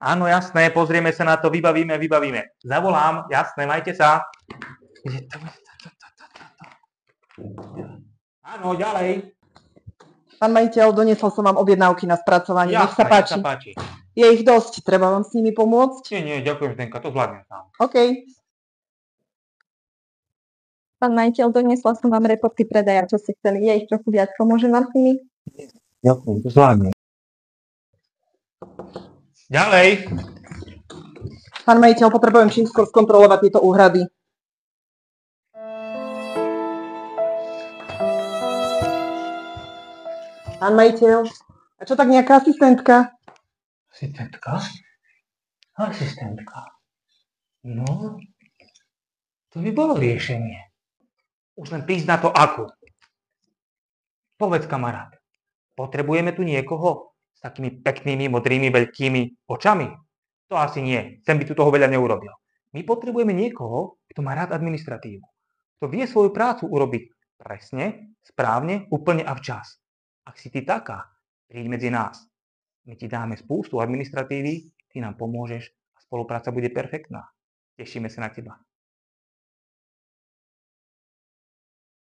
Áno, jasné, pozrieme sa na to, vybavíme. Zavolám, jasné, majte sa. Áno, ďalej. Pán majiteľ, doniesol som vám objednávky na spracovanie. Nech sa páči. Je ich dosť, treba vám s nimi pomôcť? Nie, ďakujem, Zdenka, to zvládnem sám. OK. Pán majiteľ, doniesla som vám reporty predaja, čo ste chceli. Je ich trochu viac, pomôžem vám s nimi? Ďakujem, to zvládnem. Ďalej. Pán majiteľ, potrebujem čím skôr skontrolovať tieto úhrady. Pán majiteľ, a čo tak nejaká asistentka? Asistentka? No, to by bolo riešenie. Už len prísť na to ako. Povedz, kamarát, potrebujeme tu niekoho s takými peknými, modrými, veľkými očami? To asi nie, sem by tu toho veľa neurobil. My potrebujeme niekoho, kto má rád administratívu. Kto vie svoju prácu urobiť presne, správne, úplne a včas. Ak si ty taká, príď medzi nás. My ti dáme spústu administratívy, ty nám pomôžeš a spolupráca bude perfektná. Tešíme sa na teba.